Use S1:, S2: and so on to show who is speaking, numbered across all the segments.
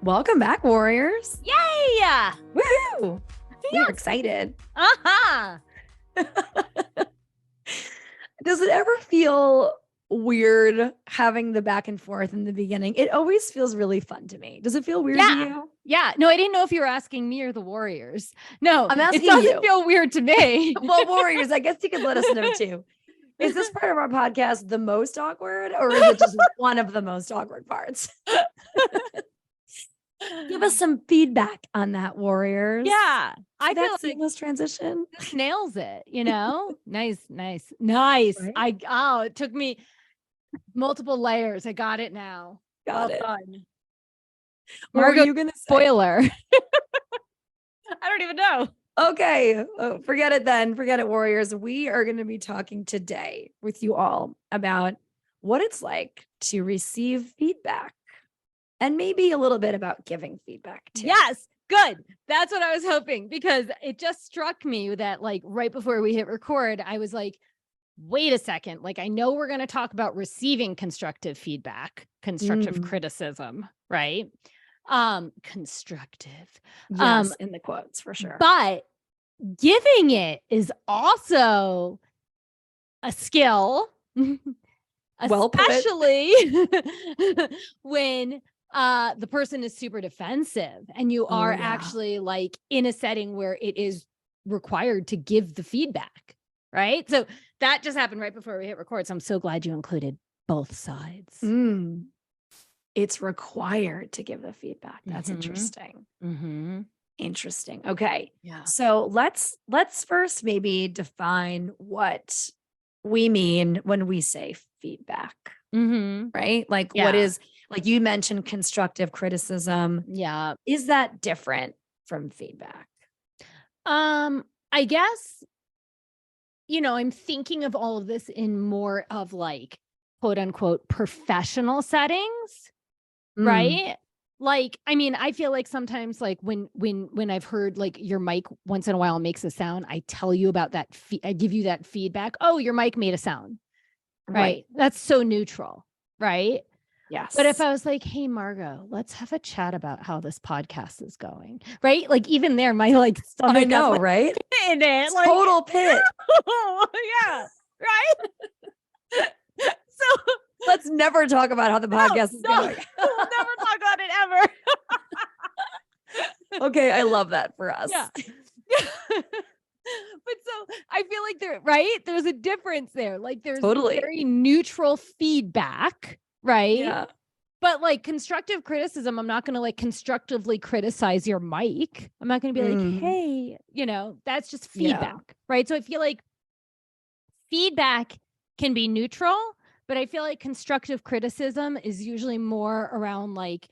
S1: Welcome back, Warriors.
S2: Yay!
S1: Woohoo! We are excited.
S2: Uh-huh.
S1: Does it ever feel weird having the back and forth in the beginning? It always feels really fun to me. Does it feel weird to you?
S2: Yeah. No, I didn't know if you were asking me or the Warriors. No,
S1: I'm asking
S2: it doesn't
S1: you.
S2: feel weird to me.
S1: Well, Warriors, I guess you could let us know too. Is this part of our podcast the most awkward, or is it just one of the most awkward parts? Give us some feedback on that, Warriors.
S2: Yeah. I feel
S1: that
S2: like
S1: seamless transition
S2: this nails it, Nice.
S1: Right?
S2: It took me multiple layers. I got it now.
S1: Got it.
S2: Done.
S1: What were you gonna say?
S2: Spoiler. I don't even know.
S1: Okay, forget it then. Forget it, Warriors. We are going to be talking today with you all about what it's like to receive feedback and maybe a little bit about giving feedback too.
S2: Yes, good. That's what I was hoping, because it just struck me that like right before we hit record, I was like, wait a second. Like, I know we're going to talk about receiving constructive feedback, constructive criticism, right? Constructive.
S1: Yes, in the quotes for sure.
S2: But giving it is also a skill, especially when the person is super defensive and you are actually like in a setting where it is required to give the feedback, right? So that just happened right before we hit record. So I'm so glad you included both sides.
S1: It's required to give the feedback. That's interesting. Interesting. Okay.
S2: Yeah.
S1: So let's first maybe define what we mean when we say feedback, right? Like what is, like you mentioned, constructive criticism.
S2: Yeah.
S1: Is that different from feedback?
S2: I guess, I'm thinking of all of this in more of like, quote unquote, professional settings, right? Like, I mean, I feel like sometimes like when I've heard like your mic once in a while makes a sound, I tell you about that. I give you that feedback. Oh, your mic made a sound. Right. That's so neutral. Right.
S1: Yes.
S2: But if I was like, hey, Margot, let's have a chat about how this podcast is going. Right. Like even there, my like stomach.
S1: I know, right?
S2: In it. Like,
S1: total pit.
S2: Yeah. Right. So
S1: let's never talk about how the podcast is going.
S2: We'll never talk about it ever.
S1: Okay, I love that for us.
S2: Yeah. But so I feel like there's a difference there. Like there's very neutral feedback, right?
S1: Yeah.
S2: But like constructive criticism, I'm not going to like constructively criticize your mic. I'm not going to be like, hey, that's just feedback, right? So I feel like feedback can be neutral, but I feel like constructive criticism is usually more around like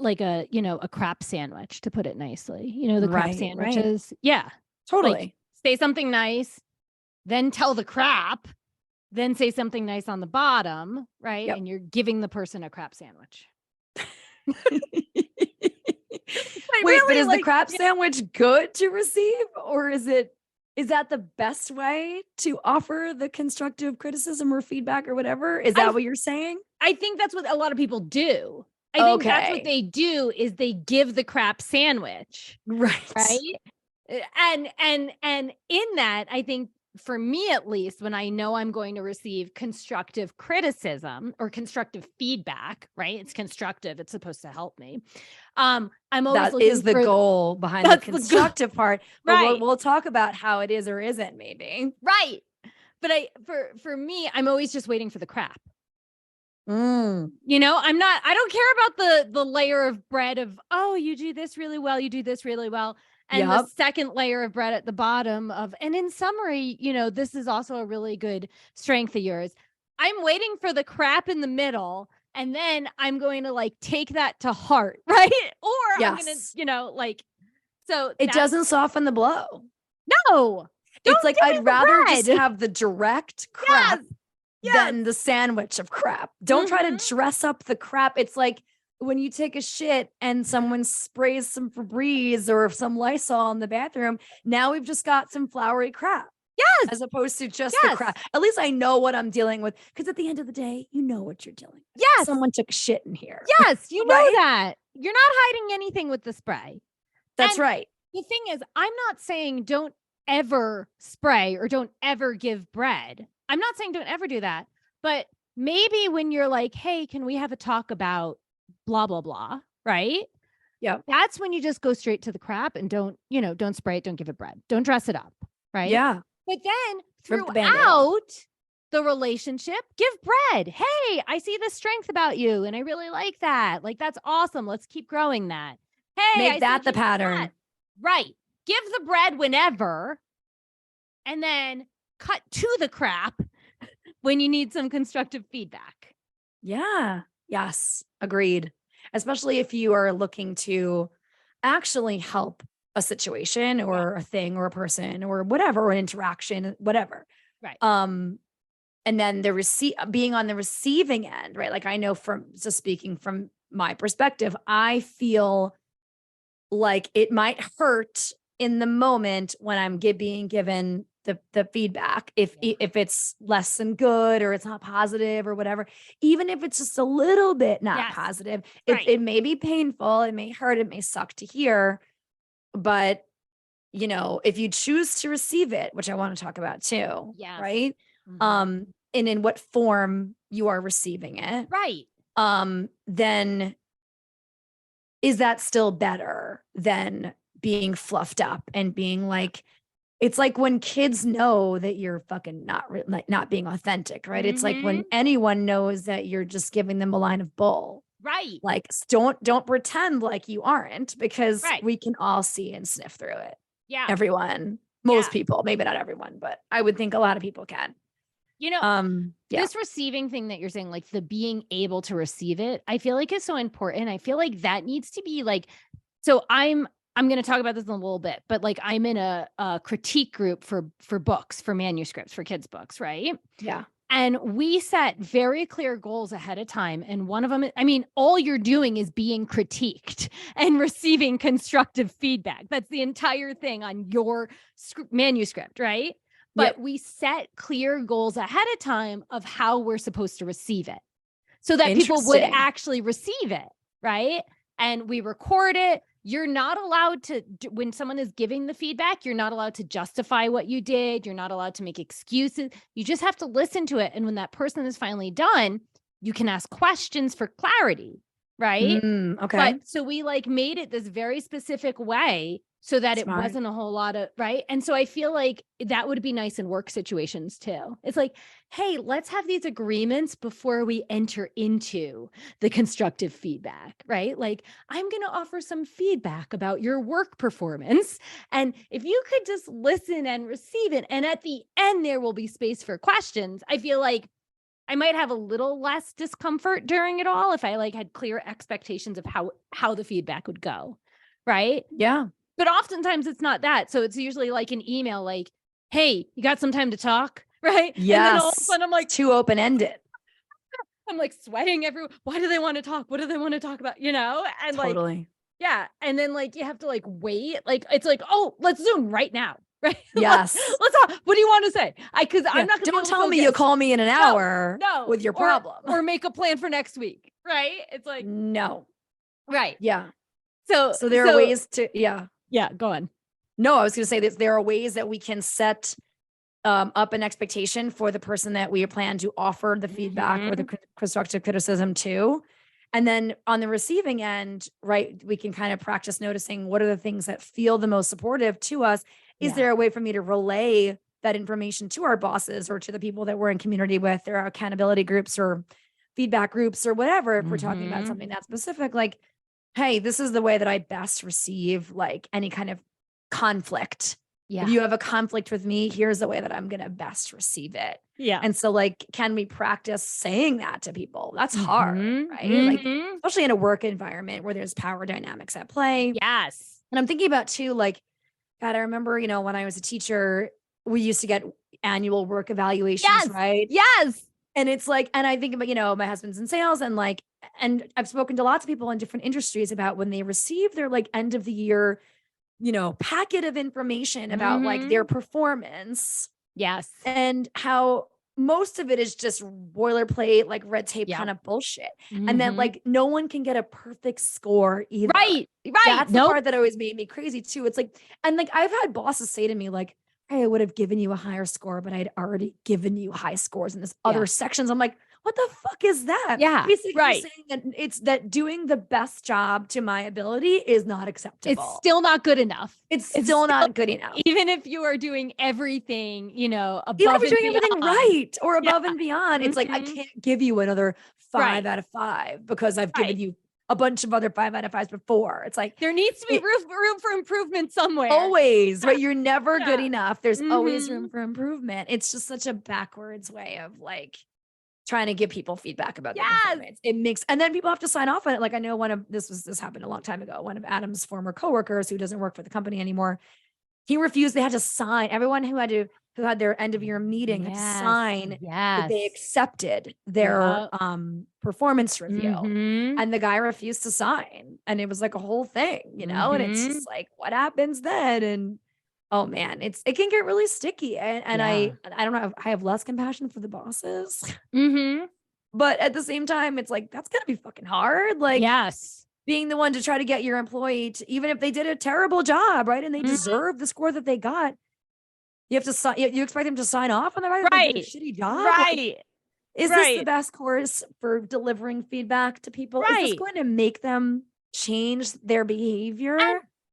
S2: a, a crap sandwich, to put it nicely. The crap sandwiches. Right. Yeah.
S1: Totally.
S2: Like, say something nice, then tell the crap, then say something nice on the bottom, right? Yep. And you're giving the person a crap sandwich.
S1: Wait, but is the crap sandwich good to receive, or is that the best way to offer the constructive criticism or feedback or whatever? Is that what you're saying?
S2: I think that's what a lot of people do. I think that's what they do, is they give the crap sandwich.
S1: Right.
S2: And in that, I think for me, at least, when I know I'm going to receive constructive criticism or constructive feedback, right? It's constructive. It's supposed to help me. I'm always
S1: that is the goal behind the constructive part. But right. We'll talk about how it is or isn't, maybe.
S2: Right. But for me, I'm always just waiting for the crap. I don't care about the layer of bread of, oh, you do this really well. You do this really well. And the second layer of bread at the bottom of, and in summary, this is also a really good strength of yours. I'm waiting for the crap in the middle, and then I'm going to like take that to heart, right? Or I'm going to, so
S1: it doesn't soften the blow.
S2: No,
S1: it's like, I'd rather just have the direct crap than the sandwich of crap. Don't try to dress up the crap. It's like when you take a shit and someone sprays some Febreze or some Lysol in the bathroom, now we've just got some flowery crap.
S2: Yes.
S1: as opposed to just the
S2: Yes.
S1: crap. At least I know what I'm dealing with. Because at the end of the day, you know what you're dealing with.
S2: Yes.
S1: Someone took shit in here.
S2: Yes. You know
S1: Right?
S2: that. You're not hiding anything with the spray.
S1: That's
S2: And
S1: right.
S2: the thing is, I'm not saying don't ever spray or don't ever give bread. I'm not saying don't ever do that. But maybe when you're like, hey, can we have a talk about blah, blah, blah, right?
S1: Yeah.
S2: That's when you just go straight to the crap and don't spray it, don't give it bread. Don't dress it up, right?
S1: Yeah.
S2: But then
S1: Rip the Band-Aid off.
S2: throughout the relationship, give bread. Hey, I see this strength about you and I really like that. Like, that's awesome. Let's keep growing that. Hey,
S1: Make that the pattern.
S2: Right. Give the bread whenever, and then cut to the crap when you need some constructive feedback.
S1: Yeah. Yes. Agreed. Especially if you are looking to actually help a situation or a thing or a person or whatever, or an interaction, whatever.
S2: Right.
S1: And then being on the receiving end, right? Like I know speaking from my perspective, I feel like it might hurt in the moment when I'm being given the feedback, if it's less than good or it's not positive or whatever, even if it's just a little bit not positive, it may be painful, it may hurt, it may suck to hear, but if you choose to receive it, which I want to talk about too, right? And in what form you are receiving it,
S2: right?
S1: Then is that still better than being fluffed up and being like, it's like when kids know that you're fucking not being authentic, right? It's like when anyone knows that you're just giving them a line of bull.
S2: Right.
S1: Like don't pretend like you aren't, because we can all see and sniff through it.
S2: Yeah.
S1: Everyone, most people, maybe not everyone, but I would think a lot of people can.
S2: This receiving thing that you're saying, like the being able to receive it, I feel like is so important. I feel like that needs to be like, so I'm going to talk about this in a little bit, but like I'm in a critique group for books, for manuscripts, for kids' books, right?
S1: Yeah.
S2: And we set very clear goals ahead of time. And one of them, I mean, all you're doing is being critiqued and receiving constructive feedback. That's the entire thing on your manuscript, right? But we set clear goals ahead of time of how we're supposed to receive it so that people would actually receive it, right? And we record it. You're not allowed to, when someone is giving the feedback, you're not allowed to justify what you did. You're not allowed to make excuses. You just have to listen to it. And when that person is finally done, you can ask questions for clarity, right?
S1: Okay.
S2: But so we like made it this very specific way so that it wasn't a whole lot of, right? And so I feel like that would be nice in work situations too. It's like, hey, let's have these agreements before we enter into the constructive feedback, right? Like, I'm going to offer some feedback about your work performance. And if you could just listen and receive it, and at the end, there will be space for questions. I feel like I might have a little less discomfort during it all if I like had clear expectations of how the feedback would go, right?
S1: Yeah.
S2: But oftentimes it's not that. So it's usually like an email like, hey, you got some time to talk? Right?
S1: Yes.
S2: And then all of a sudden I'm like,
S1: too open-ended.
S2: I'm like sweating everywhere. Why do they want to talk? What do they want to talk about? And
S1: Totally.
S2: like, yeah. And then like, you have to like wait. Like, it's like, oh, let's Zoom right now. Right?
S1: Yes.
S2: Let's talk. What do you want to say? I'm not going to
S1: don't tell me you'll call me in an hour with your problem.
S2: Or make a plan for next week. Right? It's like,
S1: no.
S2: Right.
S1: Yeah.
S2: So
S1: there are ways to,
S2: Yeah, go on.
S1: No, I was going to say that there are ways that we can set up an expectation for the person that we plan to offer the feedback or the constructive criticism to. And then on the receiving end, right, we can kind of practice noticing what are the things that feel the most supportive to us. Is there a way for me to relay that information to our bosses or to the people that we're in community with? There are accountability groups or feedback groups or whatever. If we're talking about something that's specific, like, hey, this is the way that I best receive like any kind of conflict. Yeah. If you have a conflict with me, here's the way that I'm going to best receive it. Yeah. And so like, can we practice saying that to people? That's hard, right? Like, especially in a work environment where there's power dynamics at play.
S2: Yes. And
S1: I'm thinking about too, like, God, I remember, when I was a teacher, we used to get annual work evaluations, right?
S2: Yes.
S1: And it's like, and I think about, my husband's in sales and I've spoken to lots of people in different industries about when they receive their like end of the year, packet of information about like their performance.
S2: Yes.
S1: and how most of it is just boilerplate, like red tape
S2: Yep.
S1: kind of bullshit. And then
S2: Mhm.
S1: like no one can get a perfect score either.
S2: Right.
S1: That's the
S2: Nope.
S1: part that always made me crazy too. It's like, and like I've had bosses say to me, like, hey, I would have given you a higher score, but I'd already given you high scores in this
S2: Yeah.
S1: other sections. I'm like, what the fuck is that?
S2: Yeah,
S1: Basically
S2: right.
S1: saying that it's that doing the best job to my ability is not acceptable.
S2: It's still not good enough.
S1: It's still not good enough.
S2: Even if you are doing everything, you know,
S1: Even
S2: above
S1: if you're
S2: and
S1: doing everything
S2: beyond.
S1: right or above and beyond, it's like, I
S2: Mhm.
S1: can't give you another 5
S2: Right.
S1: out of 5 because I've given
S2: Right.
S1: you a bunch of other 5 out of 5s before. It's like,
S2: There needs to be
S1: it
S2: room for improvement somewhere.
S1: always, right? You're never good
S2: Yeah.
S1: enough. There's always room
S2: Mhm.
S1: for improvement. It's just such a backwards way of like trying to give people feedback about their
S2: Yes.
S1: performance. It makes, and then people have to sign off on it. Like I know this happened a long time ago. One of Adam's former coworkers who doesn't work for the company anymore, he refused. They had to sign. Everyone who had their end of year meeting had to sign that they
S2: Yes.
S1: accepted their
S2: Yep.
S1: performance review.
S2: Mhm.
S1: And the guy refused to sign. And it was like a whole thing, you know? And it's
S2: Mhm.
S1: just like, what happens then? And oh man, it can get really sticky. And
S2: Yeah.
S1: I don't know, I have less compassion for the bosses.
S2: Mhm.
S1: But at the same time, it's like that's gotta be fucking hard. Like
S2: Yes.
S1: being the one to try to get your employee to, even if they did a terrible job, right? And they
S2: Mhm.
S1: deserve the score that they got, you have to sign, you expect them to sign off on the fact that they did a
S2: Right.
S1: shitty job? Like,
S2: Right.
S1: is this the
S2: Right.
S1: best course for delivering feedback to people? Is this
S2: Right.
S1: going to make them change their behavior?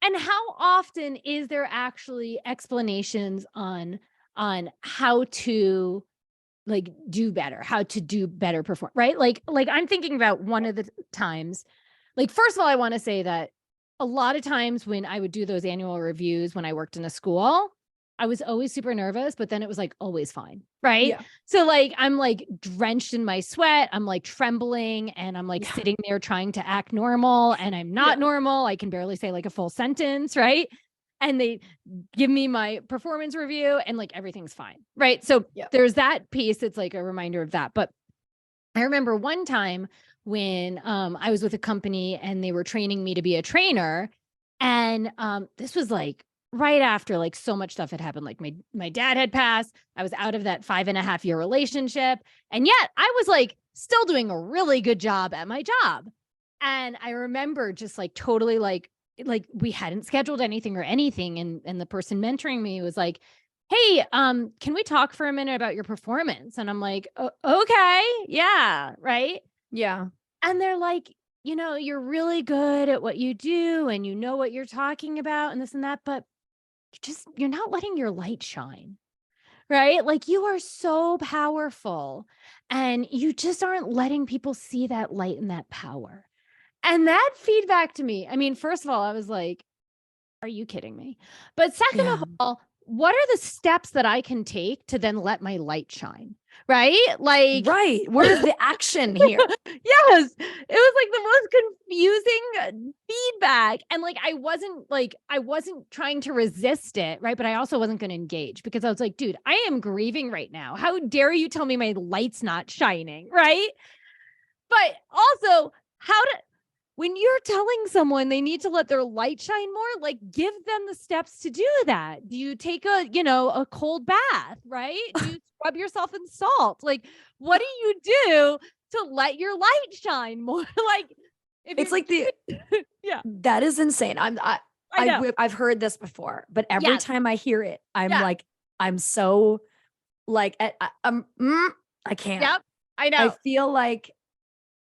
S2: And how often is there actually explanations on how to like do better, how to do better perform, right? Like I'm thinking about one of the times, like first of all, I want to say that a lot of times when I would do those annual reviews when I worked in a school, I was always super nervous, but then it was like always fine, right?
S1: Yeah.
S2: So like I'm like drenched in my sweat, I'm like trembling and I'm like
S1: Yeah.
S2: sitting there trying to act normal and I'm not
S1: Yeah.
S2: normal. I can barely say like a full sentence, right? And they give me my performance review and like everything's fine, right? So
S1: Yeah.
S2: there's that piece. It's like a reminder of that. But I remember one time when I was with a company and they were training me to be a trainer. And this was like right after like so much stuff had happened. Like my dad had passed. I was out of that 5.5 year relationship. And yet I was like still doing a really good job at my job. And I remember just like totally like we hadn't scheduled anything or anything. And the person mentoring me was like, hey, can we talk for a minute about your performance? And I'm like, okay, yeah, right.
S1: Yeah.
S2: And they're like, you know, you're really good at what you do and you know what you're talking about and this and that, but you're not letting your light shine, right? Like you are so powerful and you just aren't letting people see that light and that power. And that feedback to me, I mean, first of all, I was like, are you kidding me? But second
S1: Yeah.
S2: of all, what are the steps that I can take to then let my light shine? Right? Like,
S1: Right. Where's the action here?
S2: yes, it was like the most confusing feedback. And like, I wasn't trying to resist it. Right. But I also wasn't going to engage because I was like, dude, I am grieving right now. How dare you tell me my light's not shining? Right. But also, when you're telling someone they need to let their light shine more, like give them the steps to do that. Do you take a cold bath, right? Do you scrub yourself in salt? Like, what do you do to let your light shine more? Like, if
S1: It's like
S2: yeah,
S1: that is insane.
S2: I know.
S1: I've heard this before, but every
S2: Yes.
S1: time I hear it, I'm
S2: Yeah.
S1: like, I'm so like, I can't.
S2: Yep. I
S1: I
S2: know.
S1: feel like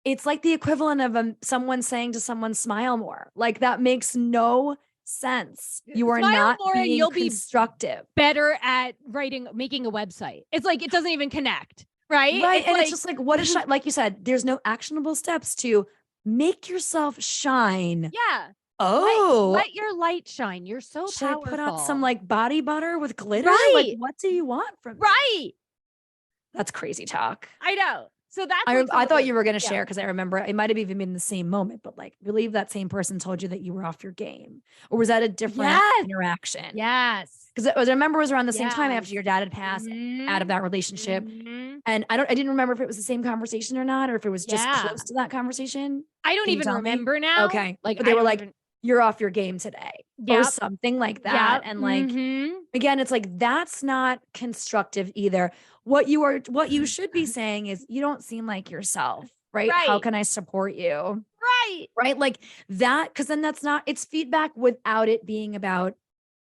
S1: it's like the equivalent of someone saying to someone, smile more. Like that makes no sense. You are
S2: Smile
S1: not
S2: more and
S1: being
S2: you'll be
S1: constructive.
S2: better at making a website. It's like it doesn't even connect, right?
S1: Right.
S2: It's
S1: And
S2: like,
S1: it's just like, what is, like you said, there's no actionable steps to make yourself shine.
S2: yeah.
S1: Oh,
S2: Let your light shine. You're so
S1: should
S2: powerful.
S1: I put on some like body butter with glitter?
S2: Right.
S1: Like, what do you want from me?
S2: Right.
S1: That's crazy talk.
S2: I know. So that's
S1: I thought you were going to share because I remember it might have even been the same moment, but like, believe that same person told you that you were off your game, or was that a different interaction?
S2: Yes.
S1: Because I remember it was around the same time after
S2: Yes.
S1: your dad had passed out of that relationship,
S2: Mhm.
S1: and I didn't remember if it was the same conversation or not, or if it was just
S2: Yeah.
S1: close to that conversation.
S2: I don't
S1: Can you
S2: even
S1: tell me?
S2: remember now.
S1: Okay,
S2: Like
S1: but they
S2: I
S1: were
S2: don't
S1: like,
S2: even
S1: you're off your game today or something like that. And like, again, it's like, that's not constructive either. What you should be saying is, you don't seem like yourself, right? How
S2: Right.
S1: can I support you?
S2: Right.
S1: Right. Like that. Cause then it's feedback without it being about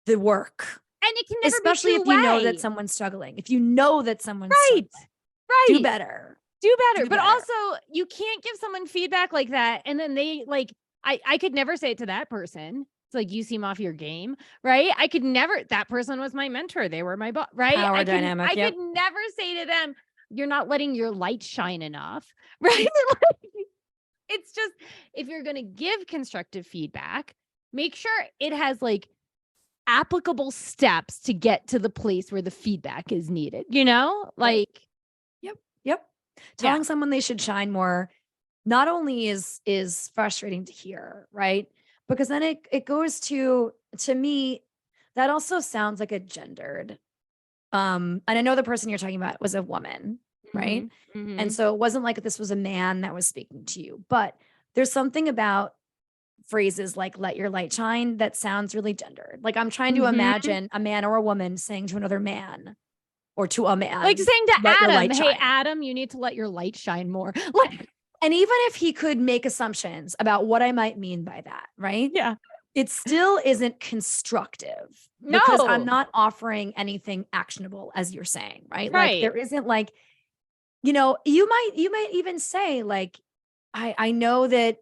S1: the work.
S2: And it can never
S1: Especially
S2: be
S1: if you know that
S2: two-way.
S1: someone's struggling. If you know that someone's
S2: Right.
S1: struggling,
S2: Right.
S1: do better.
S2: Do better.
S1: Do
S2: But
S1: better.
S2: also, you can't give someone feedback like that. And then they like, I could never say it to that person. It's like, you seem off your game, right? I could never, that person was my mentor. They were my boss, right?
S1: Power dynamic.
S2: I
S1: Yep.
S2: could never say to them, you're not letting your light shine enough, right? It's just, if you're going to give constructive feedback, make sure it has like applicable steps to get to the place where the feedback is needed, you know? Like,
S1: Yep. Telling someone they should shine more not only is frustrating to hear, right? Because then it goes to me, that also sounds like a gendered. And I know the person you're talking about was a woman, right? And so it wasn't like this was a man that was speaking to you, but there's something about phrases like "let your light shine" that sounds really gendered. Like, I'm trying to imagine a man or a woman saying to another man, or to a man,
S2: like saying to
S1: "Let your
S2: Adam,
S1: light
S2: hey,
S1: shine."
S2: Adam, you need to let your light shine more. Like,
S1: And even if he could make assumptions about what I might mean by that, right?
S2: yeah.
S1: It still isn't constructive because I'm
S2: No.
S1: not offering anything actionable, as you're saying, right? Like,
S2: Right.
S1: there isn't like, you might even say like, I know that,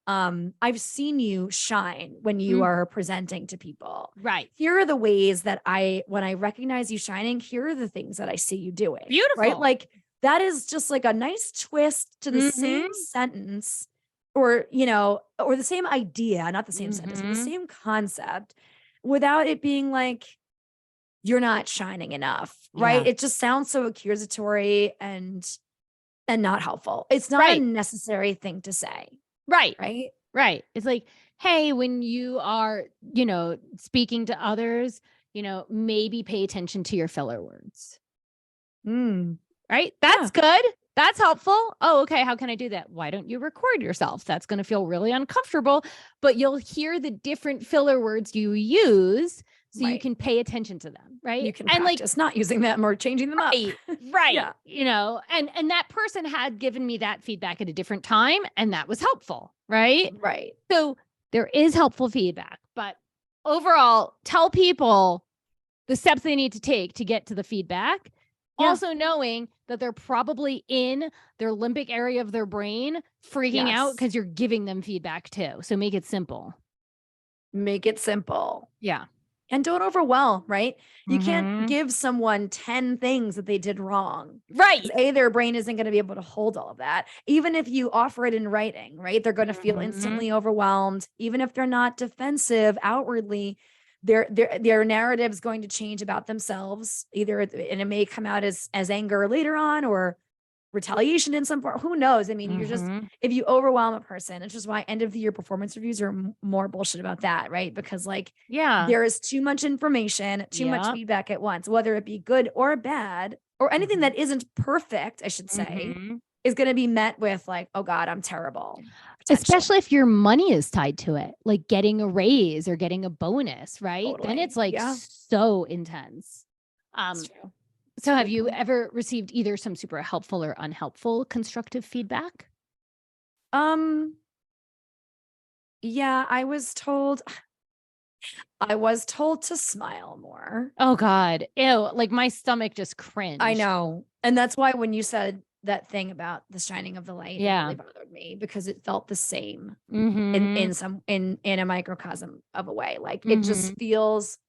S1: I've seen you shine when you are presenting to people.
S2: Right.
S1: Here are the ways that when I recognize you shining, here are the things that I see you doing.
S2: Beautiful.
S1: Right? Like, that is just like a nice twist to the same sentence, or, or the same idea, not the same sentence, but the same concept, without it being like, you're not shining enough, right?
S2: Yeah.
S1: It just sounds so accusatory and not helpful. It's not a necessary thing to say.
S2: Right.
S1: Right.
S2: Right. It's like, hey, when you are, speaking to others, maybe pay attention to your filler words. Right. That's good. That's helpful. Oh, okay. How can I do that? Why don't you record yourself? That's going to feel really uncomfortable, but you'll hear the different filler words you use, so you can pay attention to them. Right.
S1: You can practice not using them or changing them up.
S2: Right.
S1: Yeah.
S2: And that person had given me that feedback at a different time, and that was helpful. Right.
S1: Right.
S2: So there is helpful feedback, but overall, tell people the steps they need to take to get to the feedback. Yeah. Also knowing that they're probably in their limbic area of their brain freaking out because you're giving them feedback too. So make it simple.
S1: Make it simple.
S2: Yeah.
S1: And don't overwhelm, right? You can't give someone 10 things that they did wrong.
S2: Right.
S1: Their brain isn't going to be able to hold all of that. Even if you offer it in writing, right? They're going to feel instantly overwhelmed. Even if they're not defensive outwardly, their narrative is going to change about themselves, and it may come out as anger later on, or retaliation in some part. Who knows? I mean, you're just, if you overwhelm a person, it's just why end of the year performance reviews are more bullshit about that, right? Because there is too much information, too much feedback at once, whether it be good or bad, or anything that isn't perfect, I should say, is going to be met with like, oh God, I'm terrible.
S2: Especially if your money is tied to it, like getting a raise or getting a bonus, right?
S1: Totally.
S2: Then it's like so intense.
S1: That's true.
S2: So have you ever received either some super helpful or unhelpful constructive feedback?
S1: Yeah, I was told to smile more.
S2: Oh God. Ew. Like my stomach just cringed.
S1: I know. And that's why when you said that thing about the shining of the light, it really bothered me, because it felt the same in a microcosm of a way. Like it just feels,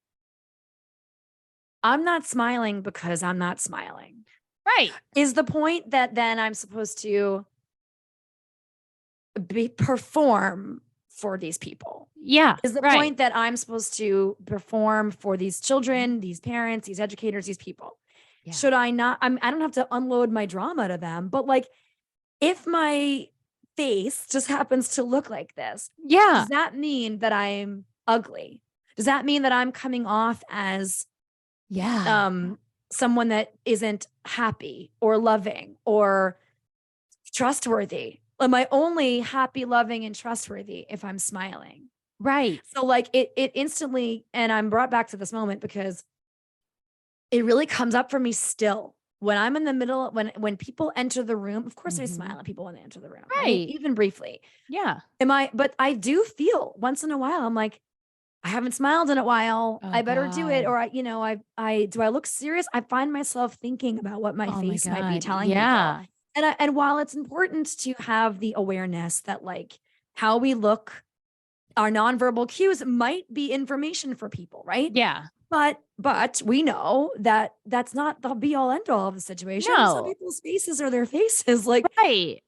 S1: I'm not smiling because I'm not smiling.
S2: Right.
S1: Is the point that then I'm supposed to perform for these people?
S2: Yeah.
S1: Is the point that I'm supposed to perform for these children, these parents, these educators, these people? Yeah. Should I not? I don't have to unload my drama to them, but like, if my face just happens to look like this, does that mean that I'm ugly? Does that mean that I'm coming off as someone that isn't happy or loving or trustworthy? Am I only happy, loving, and trustworthy if I'm smiling?
S2: Right.
S1: So like it instantly, and I'm brought back to this moment because it really comes up for me still when I'm in the middle, when people enter the room. Of course, I smile at people when they enter the room, right?
S2: Right.
S1: Even briefly.
S2: Yeah.
S1: But I do feel once in a while, I'm like, I haven't smiled in a while.
S2: Oh,
S1: I better do it.
S2: God.
S1: Or do I look serious? I find myself thinking about what my
S2: Oh my
S1: face might be
S2: God.
S1: telling people.
S2: Yeah.
S1: And while it's important to have the awareness that like how we look, our nonverbal cues might be information for people, right?
S2: Yeah.
S1: But we know that that's not the be all end all of the situation. Some
S2: No.
S1: people's faces are their faces. Like,
S2: Right.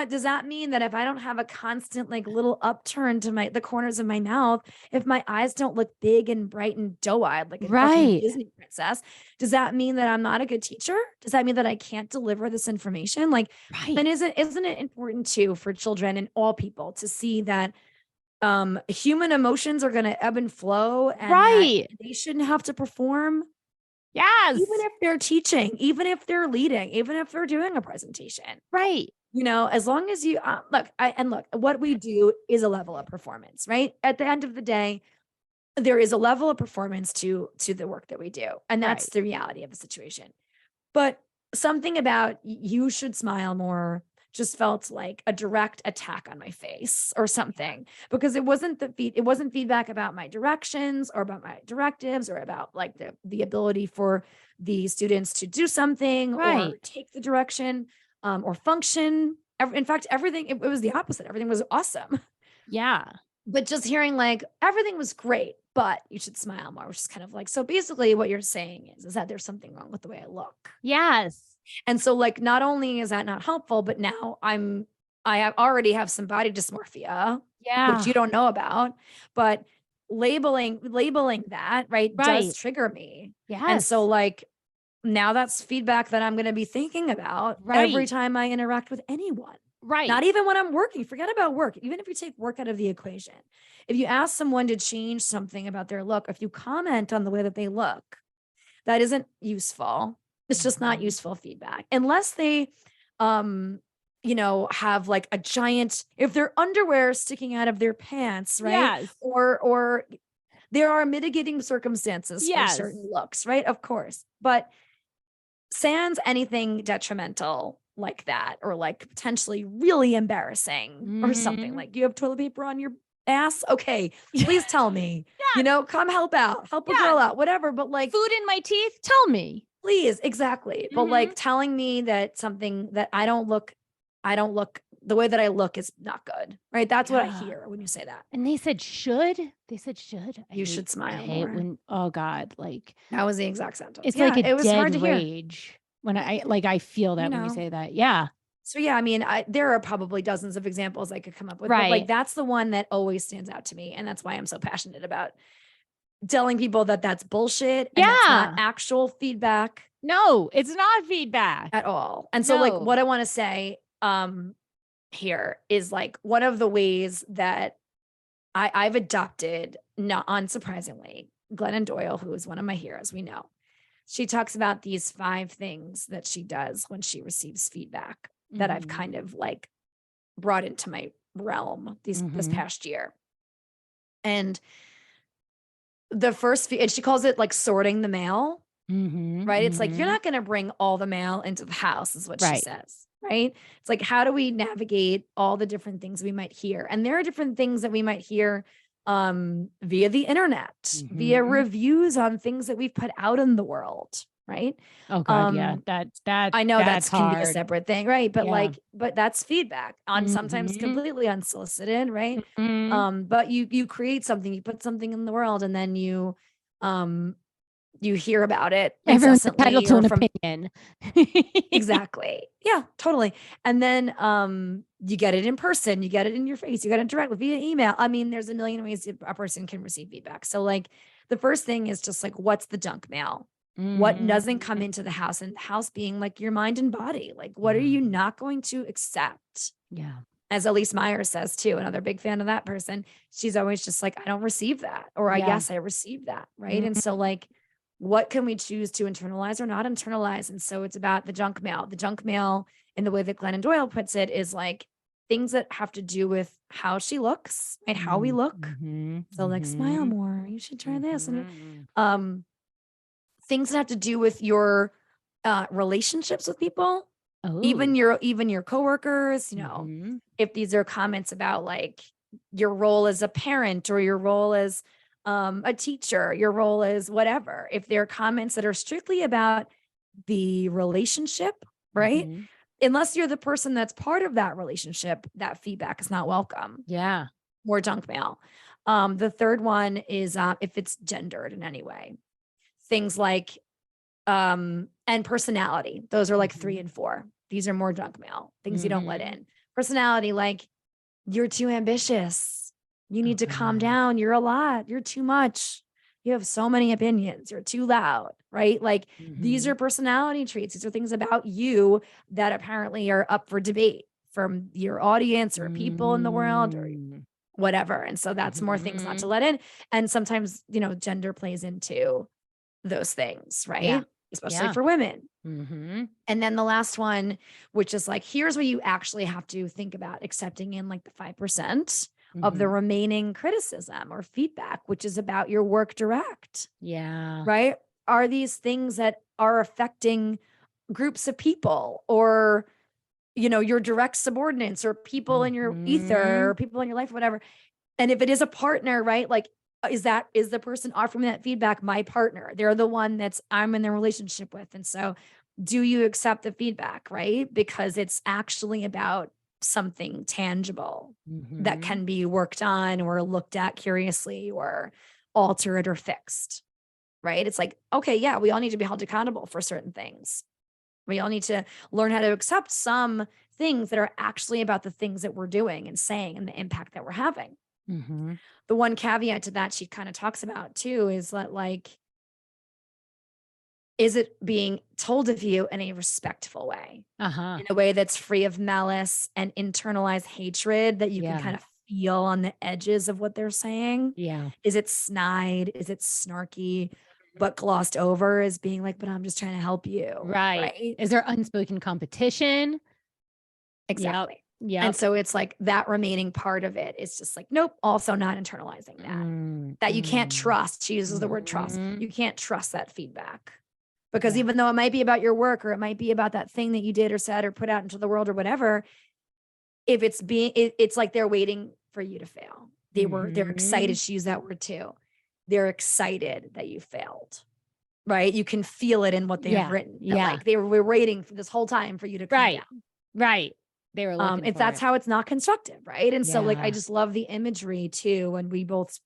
S1: does that mean that if I don't have a constant like little upturn to the corners of my mouth, if my eyes don't look big and bright and doe-eyed like a fucking
S2: Right.
S1: Disney princess, does that mean that I'm not a good teacher? Does that mean that I can't deliver this information? Like,
S2: Right.
S1: then isn't it important too for children and all people to see that human emotions are going to ebb and flow and that
S2: Right.
S1: they shouldn't have to perform
S2: Yes.
S1: even if they're teaching, even if they're leading, even if they're doing a presentation.
S2: Right.
S1: As long as you look, what we do is a level of performance, right? At the end of the day, there is a level of performance to the work that we do, and that's
S2: Right.
S1: the reality of the situation. But something about you should smile more just felt like a direct attack on my face or something, because it wasn't feedback about my directions or about my directives or about like the ability for the students to do something or
S2: Right.
S1: take the direction or function. In fact, everything it was the opposite. Everything was awesome.
S2: Yeah.
S1: But just hearing like everything was great, but you should smile more, which is kind of like, so basically what you're saying is that there's something wrong with the way I look.
S2: Yes.
S1: And so like, not only is that not helpful, but now already have some body dysmorphia, which
S2: Yeah.
S1: you don't know about, but labeling that, right, does
S2: Right.
S1: trigger me.
S2: Yes.
S1: And so like, now that's feedback that I'm going to be thinking about every
S2: Right.
S1: time I interact with anyone.
S2: Right.
S1: Not even when I'm working. Forget about work. Even if you take work out of the equation, if you ask someone to change something about their look, if you comment on the way that they look, that isn't useful. It's just not
S2: Mhm.
S1: useful feedback unless they, have like a giant, if their underwear sticking out of their pants, right?
S2: Yes.
S1: Or there are mitigating circumstances for
S2: Yes.
S1: certain looks, right? Of course. But sans anything detrimental like that, or like potentially really embarrassing or something,
S2: Mhm.
S1: like you have toilet paper on your ass. Okay, please tell me,
S2: Yes.
S1: come help out, help a
S2: Yes.
S1: girl out, whatever. But like,
S2: Food in my teeth? Tell me.
S1: please, exactly. But like
S2: Mhm.
S1: telling me that something that I don't look the way that I look is not good, right? That's what I
S2: Yeah.
S1: hear when you say that.
S2: And they said should. They said should.
S1: You should
S2: I
S1: smile
S2: hate
S1: more.
S2: when, oh God, like
S1: That was the exact sentence.
S2: it's like
S1: Yeah,
S2: a
S1: it was hard
S2: dead
S1: to hear.
S2: rage when I feel
S1: You
S2: that when you
S1: know,
S2: say that. Yeah.
S1: So yeah, I mean, there are probably dozens of examples I could come up with, but like
S2: Right.
S1: that's the one that always stands out to me, and that's why I'm so passionate about telling people that that's bullshit and that's not
S2: Yeah.
S1: actual feedback
S2: No, it's not feedback.
S1: at all. And so like
S2: No.
S1: what I want to say here is like one of the ways that I've adopted, not unsurprisingly, Glennon Doyle, who is one of my heroes, we know. She talks about these 5 things that she does when she receives feedback that I've
S2: Mhm.
S1: kind of like brought into my realm this
S2: Mhm.
S1: past year. And the first and she calls it like sorting the mail,
S2: Mhm.
S1: right? It's like, you're
S2: Mhm.
S1: not going to bring all the mail into the house, is what she
S2: Right.
S1: says, right? It's like, how do we navigate all the different things we might hear? And there are different things that we might hear via the internet, via
S2: Mhm.
S1: reviews on things that we've put out in the world, right?
S2: Oh God, yeah.
S1: Um,
S2: That
S1: I know
S2: that's
S1: that can be a
S2: hard.
S1: separate thing, right? But
S2: Yeah.
S1: like, but that's feedback on sometimes
S2: Mhm.
S1: completely unsolicited, right?
S2: Mhm.
S1: But you create something, you put something in the world, and then um you hear about it
S2: Everyone's entitled
S1: incessantly
S2: to
S1: or
S2: an
S1: from
S2: opinion.
S1: exactly. Yeah, totally. And then you get it in person, you get it in your face, you get it directly via email. I mean, there's a million ways a person can receive feedback. So like the first thing is just like, what's the junk mail? What doesn't come
S2: Mhm.
S1: into the house, and the house being like your mind and body? Like, what are
S2: Yeah.
S1: you not going to accept?
S2: Yeah.
S1: As Elise Myers says too, another big fan of that person. She's always just like, I don't receive that, or
S2: Yeah.
S1: yes, I received that. Right. And
S2: Mhm.
S1: so like, what can we choose to internalize or not internalize? And so it's about the junk mail. The junk mail, in the way that Glennon Doyle puts it, is like things that have to do with how she looks and how we look. So like smile more, you should try this. And things that have to do with your relationships with people, even your coworkers, you know, if these are comments about like your role as a parent or your role as a teacher, your role as whatever, if they're comments that are strictly about the relationship, right? Unless you're the person that's part of that relationship, that feedback is not welcome.
S2: Yeah.
S1: More junk mail. The third one is if it's gendered in any way. Things like and personality. Those are like 3 and 4. These are more junk mail. Things you don't let in. Personality, like you're too ambitious. You need to calm down. You're a lot. You're too much. You have so many opinions. You're too loud, right? Like these are personality traits. These are things about you that apparently are up for debate from your audience or people in the world or whatever. And so that's more things not to let in. And sometimes, you know, gender plays into those things, right?
S2: Yeah.
S1: Especially for women. And then the last one, which is like, here's what you actually have to think about accepting in like the 5% of the remaining criticism or feedback, which is about your work direct.
S2: Yeah.
S1: Right? Are these things that are affecting groups of people or, you know, your direct subordinates or people in your ether or people in your life, whatever. And if it is a partner, right? Like, is the person offering that feedback my partner? They're the one that's I'm in the relationship with. And so do you accept the feedback, right? Because it's actually about something tangible that can be worked on or looked at curiously or altered or fixed, right? It's like, okay, yeah, we all need to be held accountable for certain things. We all need to learn how to accept some things that are actually about the things that we're doing and saying and the impact that we're having. The one caveat to that she kind of talks about too is that like, is it being told of you in a respectful way, in a way that's free of malice and internalized hatred that you can kind of feel on the edges of what they're saying?
S2: Yeah.
S1: Is it snide? Is it snarky, but glossed over as being like, but I'm just trying to help you.
S2: Right. Is there unspoken competition?
S1: Exactly.
S2: Yeah.
S1: And so it's like that remaining part of it is just like, nope, also not internalizing that you can't trust. She uses the word trust. You can't trust that feedback because even though it might be about your work or it might be about that thing that you did or said or put out into the world or whatever, if it's it's like they're waiting for you to fail. They're excited. She used that word too. They're excited that you failed. Right. You can feel it in what they have written. Like they were waiting for this whole time for you to come down.
S2: Right. They were looking
S1: if
S2: for
S1: that's
S2: it.
S1: how it's not constructive, right? And so like I just love the imagery too, and we both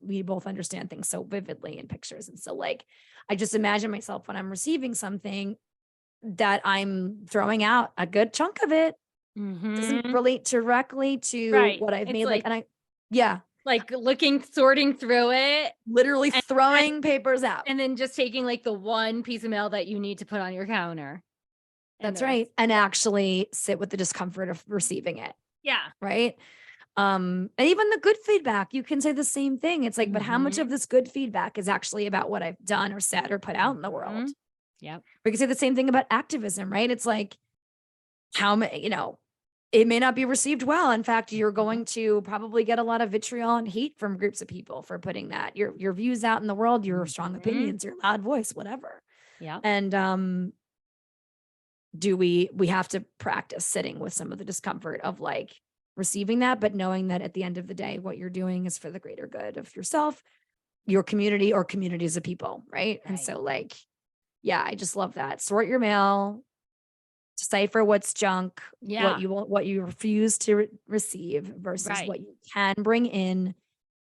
S1: understand things so vividly in pictures. And so like I just imagine myself when I'm receiving something that I'm throwing out a good chunk of it doesn't relate directly to what I've made. Like, and I
S2: like sorting through it,
S1: literally throwing papers out.
S2: And then just taking like the one piece of mail that you need to put on your counter.
S1: That's right. And actually sit with the discomfort of receiving it.
S2: Yeah.
S1: Right. And even the good feedback, you can say the same thing. It's like, but how much of this good feedback is actually about what I've done or said or put out in the world?
S2: Yeah.
S1: We can say the same thing about activism, right? It's like how many, you know, it may not be received well. In fact, you're going to probably get a lot of vitriol and hate from groups of people for putting that your views out in the world, your strong opinions, your loud voice, whatever.
S2: Yeah.
S1: And do we have to practice sitting with some of the discomfort of like receiving that, but knowing that at the end of the day, what you're doing is for the greater good of yourself, your community or communities of people. Right. And so like, yeah, I just love that. Sort your mail, decipher what's junk, what you refuse to receive versus what you can bring in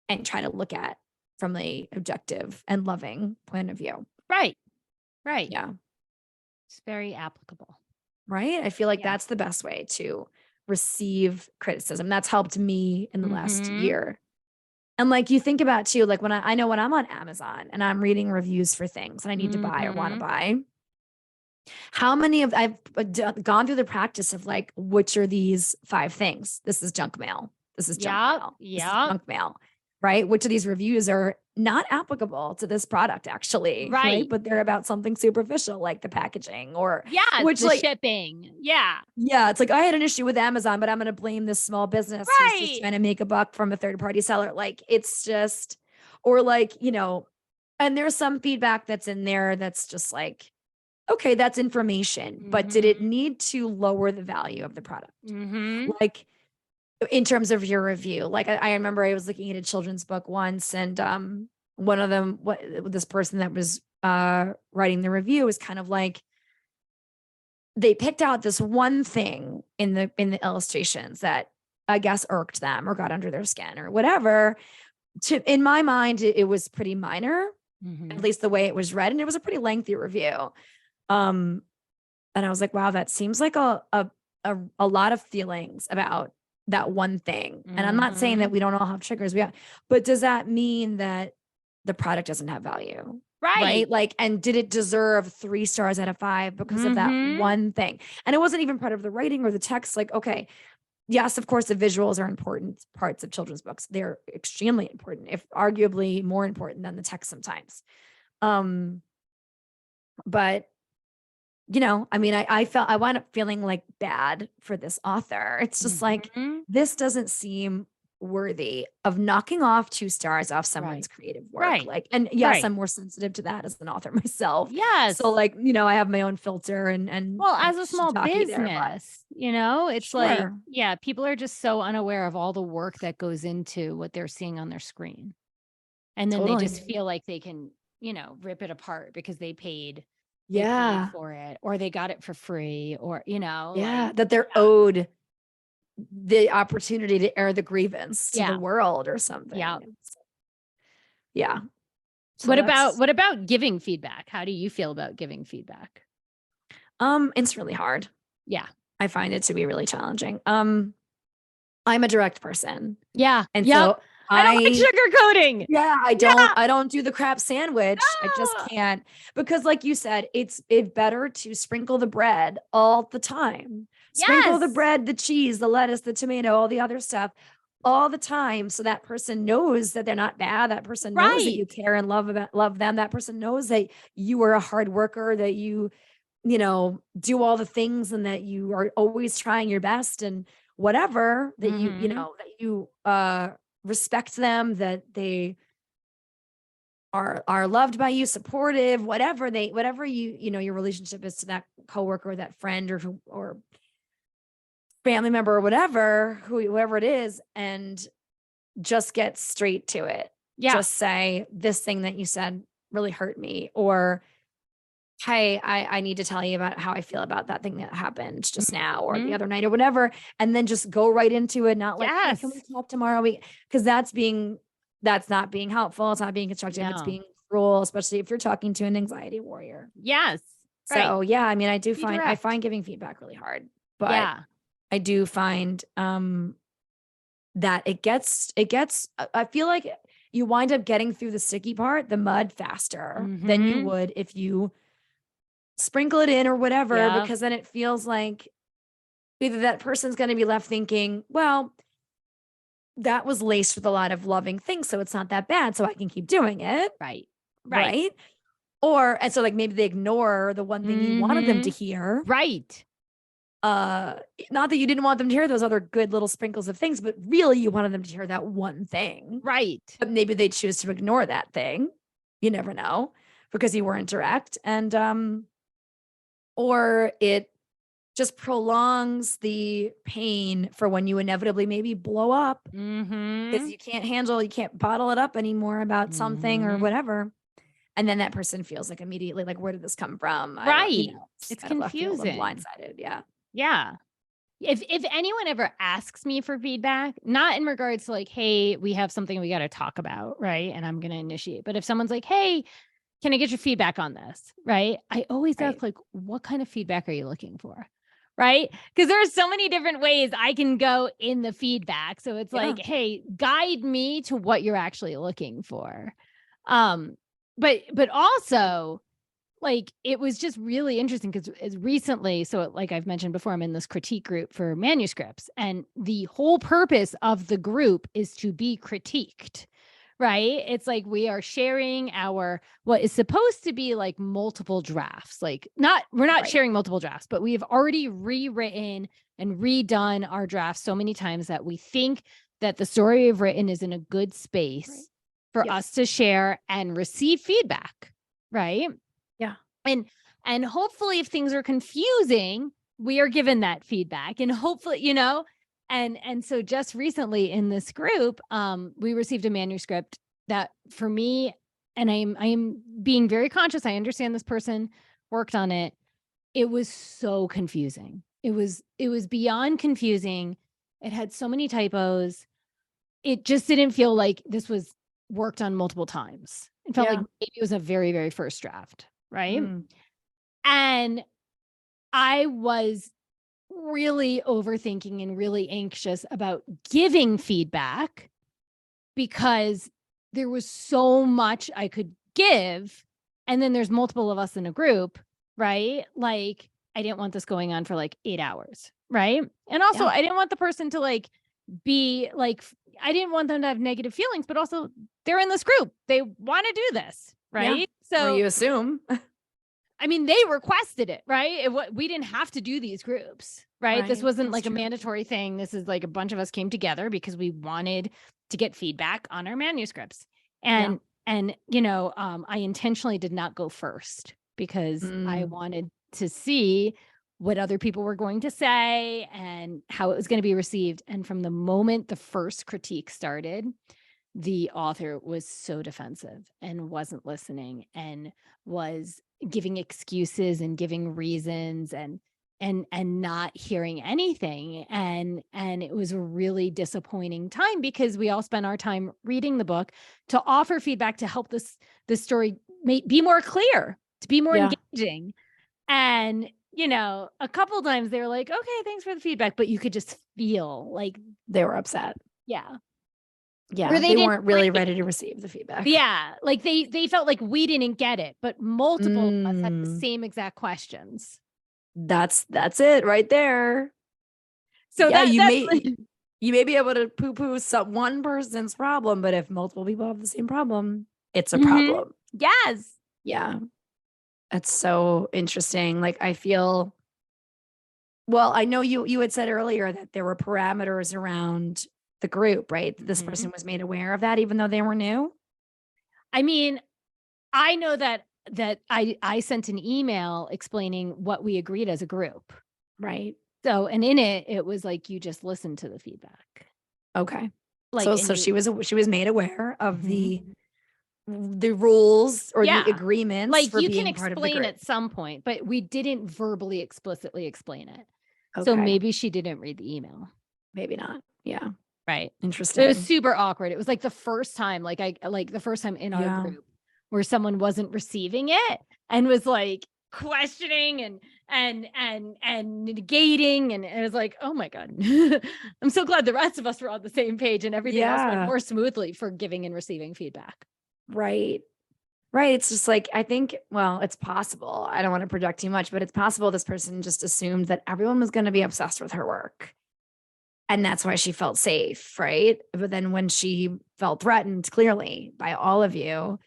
S1: and try to look at from the objective and loving point of view.
S2: Right.
S1: Yeah.
S2: It's very applicable.
S1: Right. I feel like that's the best way to receive criticism. That's helped me in the last year. And like you think about too, like when I know when I'm on Amazon and I'm reading reviews for things and I need to buy or want to buy, how many of I've gone through the practice of like, which are these 5 things? This is junk mail. This is junk mail. This is junk mail. right? Which of these reviews are not applicable to this product actually, right? But they're about something superficial like the packaging or which
S2: the
S1: like
S2: shipping. Yeah.
S1: Yeah, it's like I had an issue with Amazon, but I'm going to blame this small business who's just trying to make a buck from a third party seller. Like it's just, or like, and there's some feedback that's in there that's just like, okay, that's information, but did it need to lower the value of the product? Like in terms of your review, like I remember I was looking at a children's book once and one of them, this person that was writing the review was kind of like, they picked out this one thing in the illustrations that I guess irked them or got under their skin or whatever. In my mind, it was pretty minor, at least the way it was read, and it was a pretty lengthy review. And I was like, wow, that seems like a lot of feelings about that one thing. And I'm not saying that we don't all have triggers, but does that mean that the product doesn't have value? Right. Like, and did it deserve 3 stars out of 5 because of that one thing? And it wasn't even part of the writing or the text. Like, okay, yes, of course, the visuals are important parts of children's books. They're extremely important, if arguably more important than the text sometimes. But I mean, I wound up feeling like bad for this author. It's just like, this doesn't seem worthy of knocking off 2 stars off someone's creative work. Like, and yes, I'm more sensitive to that as an author myself.
S2: Yes.
S1: So like, I have my own filter and
S2: well, as a small business, it's like, people are just so unaware of all the work that goes into what they're seeing on their screen. And then they just feel like they can, rip it apart because they paid for it or they got it for free or,
S1: that they're owed the opportunity to air the grievance to the world or something. So
S2: what about giving feedback? How do you feel about giving feedback?
S1: It's really hard. I find it to be really challenging. I'm a direct person. And so
S2: I don't like sugarcoating.
S1: I don't do the crap sandwich. I just can't, because like you said, it's better to sprinkle the bread all the time. Sprinkle the bread, the cheese, the lettuce, the tomato, all the other stuff all the time. So that person knows that they're not bad. That person knows that you care and love them. That person knows that you are a hard worker, that you do all the things and that you are always trying your best and whatever, that that you respect them, that they are loved by you, supportive, whatever your relationship is to that coworker or that friend or family member or whatever, whoever it is, and just get straight to it. Just say, this thing that you said really hurt me, or hey, I need to tell you about how I feel about that thing that happened just now or the other night or whatever. And then just go right into it. Not like, hey, can we talk tomorrow? Because that's not being helpful. It's not being constructive. It's being cruel, especially if you're talking to an anxiety warrior. So I mean, I find giving feedback really hard, but I do find that it gets, I feel like you wind up getting through the sticky part, the mud, faster than you would if you sprinkle it in or whatever, because then it feels like either that person's going to be left thinking, well, that was laced with a lot of loving things, so it's not that bad, so I can keep doing it. Right. Or, and so like maybe they ignore the one thing you wanted them to hear. Not that you didn't want them to hear those other good little sprinkles of things, but really you wanted them to hear that one thing. But maybe they choose to ignore that thing. You never know, because you weren't direct. And, or it just prolongs the pain for when you inevitably maybe blow up because you can't bottle it up anymore about something or whatever. And then that person feels like immediately like, where did this come from?
S2: It's confusing.
S1: Blindsided.
S2: If anyone ever asks me for feedback, not in regards to like, hey, we have something we got to talk about, right? And I'm going to initiate. But if someone's like, hey, can I get your feedback on this? Right? I always ask like, what kind of feedback are you looking for? Right? Because there are so many different ways I can go in the feedback. So it's like, hey, guide me to what you're actually looking for. But also, like, it was just really interesting because as recently, so like I've mentioned before, I'm in this critique group for manuscripts, and the whole purpose of the group is to be critiqued, right? It's like we are sharing our what is supposed to be like multiple drafts. Like we're not
S1: Right.
S2: sharing multiple drafts, but we have already rewritten and redone our drafts so many times that we think that the story we've written is in a good space for
S1: Yep.
S2: us to share and receive feedback, right?
S1: Yeah.
S2: And hopefully if things are confusing, we are given that feedback, and hopefully, and so just recently in this group, we received a manuscript that for me, and I'm being very conscious. I understand this person worked on it. It was so confusing. It was beyond confusing. It had so many typos. It just didn't feel like this was worked on multiple times. It felt like maybe it was a very, very first draft, right? And I was really overthinking and really anxious about giving feedback because there was so much I could give. And then there's multiple of us in a group, right? Like I didn't want this going on for like 8 hours, right? And also I didn't want the person to like be like, I didn't want them to have negative feelings, but also they're in this group. They want to do this, right?
S1: Yeah.
S2: So
S1: or you assume.
S2: I mean, they requested it, right? We didn't have to do these groups, right? This wasn't like a mandatory thing. This is like a bunch of us came together because we wanted to get feedback on our manuscripts. And I intentionally did not go first because I wanted to see what other people were going to say and how it was going to be received. And from the moment the first critique started, the author was so defensive and wasn't listening and was giving excuses and giving reasons and not hearing anything. And it was a really disappointing time because we all spent our time reading the book to offer feedback to help this story be more clear, to be more engaging. And a couple of times they were like, okay, thanks for the feedback, but you could just feel like
S1: they were upset.
S2: Yeah.
S1: Yeah, they weren't really ready to receive the feedback.
S2: Yeah, like they felt like we didn't get it, but multiple of us had the same exact questions.
S1: That's it right there.
S2: So
S1: you may be able to poo-poo one person's problem, but if multiple people have the same problem, it's a problem.
S2: Yes.
S1: Yeah. That's so interesting. Like I feel, well, I know you had said earlier that there were parameters around the group, right? This person was made aware of that even though they were new.
S2: I mean, I know that I sent an email explaining what we agreed as a group.
S1: Right.
S2: So, and in it was like, you just listen to the feedback.
S1: Okay. Like, so she was made aware of the rules or the agreements.
S2: Like
S1: for
S2: you
S1: being
S2: can
S1: part of the
S2: explain
S1: group.
S2: at some point, but we didn't verbally explicitly explain it.
S1: Okay.
S2: So maybe she didn't read the email.
S1: Maybe not. Yeah.
S2: Right.
S1: Interesting.
S2: It was super awkward. It was like the first time, the first time in our group where someone wasn't receiving it and was like questioning and negating. And it was like, oh my God, I'm so glad the rest of us were on the same page and everything else went more smoothly for giving and receiving feedback.
S1: Right. Right. It's just like, I think, well, it's possible. I don't want to project too much, but it's possible this person just assumed that everyone was going to be obsessed with her work. And that's why she felt safe, right? But then when she felt threatened, clearly, by all of you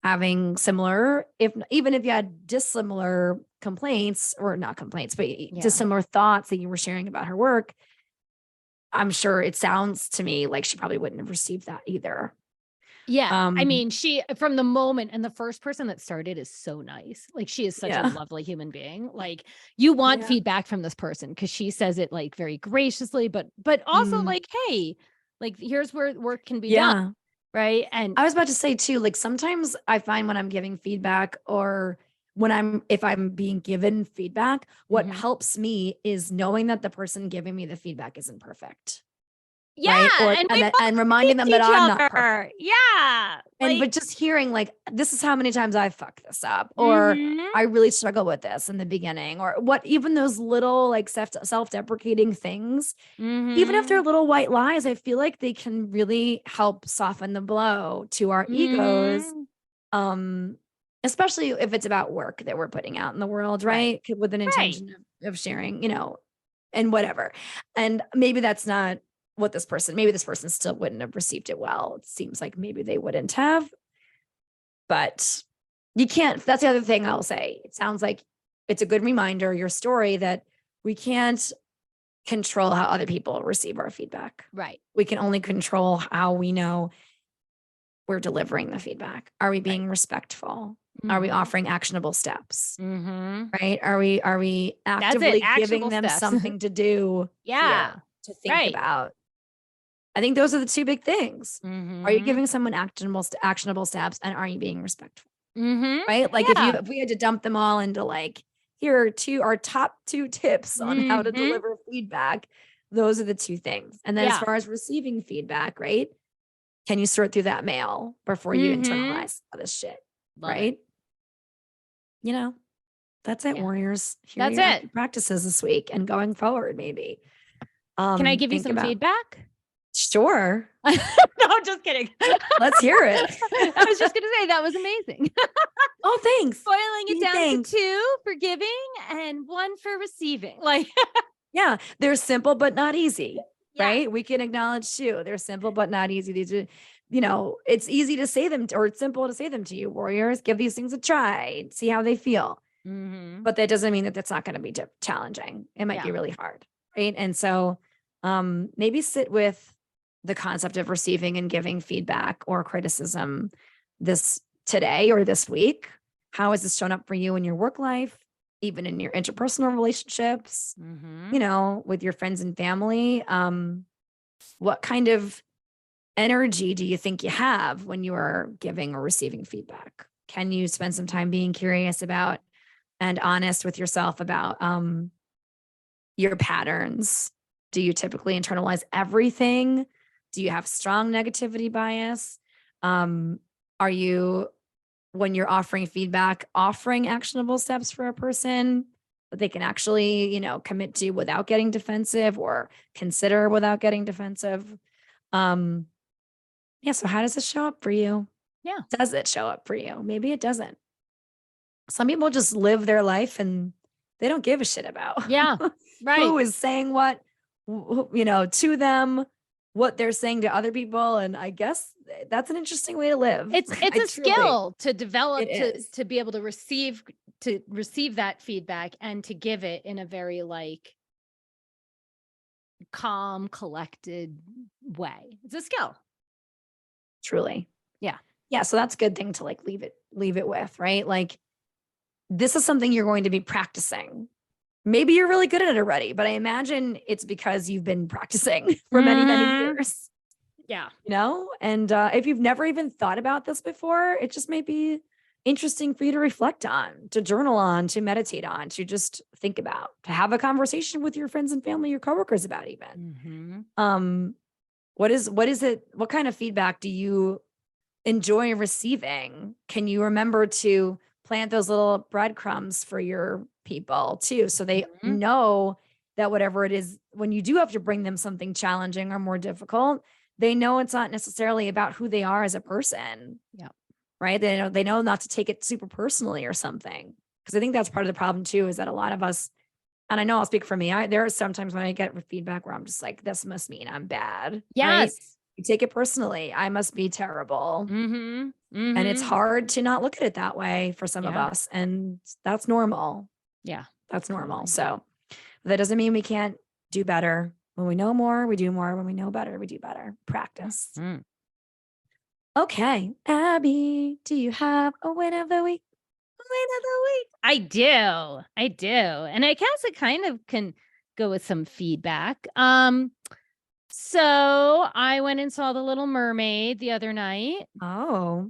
S1: having similar, even if you had dissimilar complaints, or not complaints, but dissimilar thoughts that you were sharing about her work, I'm sure it sounds to me like she probably wouldn't have received that either.
S2: Yeah. I mean, she, from the moment, and the first person that started is so nice. Like she is such a lovely human being. Like you want feedback from this person because she says it like very graciously, but also like, hey, like here's where work can be done. Right. And
S1: I was about to say too, like sometimes I find when I'm giving feedback or if I'm being given feedback, what helps me is knowing that the person giving me the feedback isn't perfect.
S2: Yeah.
S1: Right? And reminding them that I'm not perfect.
S2: Yeah.
S1: But just hearing like, this is how many times I've fucked this up, or I really struggle with this in the beginning, or even those little like self-deprecating things, even if they're little white lies, I feel like they can really help soften the blow to our egos. Especially if it's about work that we're putting out in the world, right? With an intention of sharing, and whatever. And maybe that's not what maybe this person still wouldn't have received it well. It seems like maybe they wouldn't have, but you can't, that's the other thing I'll say. It sounds like it's a good reminder, your story, that we can't control how other people receive our feedback.
S2: Right.
S1: We can only control how we know we're delivering the feedback. Are we being respectful? Are we offering actionable steps? Right? Are we actively giving them something to do?
S2: Yeah.
S1: To think about. I think those are the two big things. Are you giving someone actionable steps, and are you being respectful? Right? Like if we had to dump them all into like, here are our top 2 tips on how to deliver feedback. Those are the 2 things. And then as far as receiving feedback, right? Can you sort through that mail before you internalize all this shit? Right? You know, that's it, warriors. Here
S2: That's
S1: are
S2: it.
S1: Practices this week and going forward, maybe.
S2: Can I give you some feedback?
S1: Sure.
S2: No, I'm just kidding.
S1: Let's hear it.
S2: I was just going to say that was amazing.
S1: Oh, thanks.
S2: Boiling it down to 2 for giving and 1 for receiving. Like,
S1: yeah, they're simple, but not easy. Right? We can acknowledge too. They're simple, but not easy. These are, it's easy to say them, or it's simple to say them to you, warriors. Give these things a try, see how they feel. But that doesn't mean that that's not going to be challenging. It might be really hard. Right. And so maybe sit with the concept of receiving and giving feedback or criticism today or this week. How has this shown up for you in your work life, even in your interpersonal relationships, with your friends and family? What kind of energy do you think you have when you are giving or receiving feedback? Can you spend some time being curious about and honest with yourself about your patterns? Do you typically internalize everything? Do you have strong negativity bias? Are you, when you're offering feedback, offering actionable steps for a person that they can actually, commit to without getting defensive, or consider without getting defensive? So how does it show up for you?
S2: Yeah.
S1: Does it show up for you? Maybe it doesn't. Some people just live their life and they don't give a shit about who is saying what, to them, what they're saying to other people. And I guess that's an interesting way to live.
S2: It's a skill to develop, to be able to receive that feedback and to give it in a very like calm, collected way. It's a skill.
S1: Truly.
S2: Yeah.
S1: Yeah. So that's a good thing to like leave it with, right? Like, this is something you're going to be practicing. Maybe you're really good at it already, but I imagine it's because you've been practicing for many, many years.
S2: Yeah.
S1: And if you've never even thought about this before, it just may be interesting for you to reflect on, to journal on, to meditate on, to just think about, to have a conversation with your friends and family, your coworkers about even. What is it? What kind of feedback do you enjoy receiving? Can you remember to plant those little breadcrumbs for your people too, so they know that whatever it is, when you do have to bring them something challenging or more difficult, they know it's not necessarily about who they are as a person.
S2: Yeah.
S1: Right. They know not to take it super personally or something. Because I think that's part of the problem too, is that a lot of us, and I know I'll speak for me, there are sometimes when I get feedback where I'm just like, this must mean I'm bad.
S2: Yes.
S1: Right? You take it personally. I must be terrible. And it's hard to not look at it that way for some of us. And that's normal.
S2: Yeah.
S1: That's normal. So that doesn't mean we can't do better. When we know more, we do more. When we know better, we do better. Practice. Okay. Abby, do you have a win of the week?
S2: I do. And I guess it kind of can go with some feedback. So I went and saw The Little Mermaid the other night.
S1: Oh.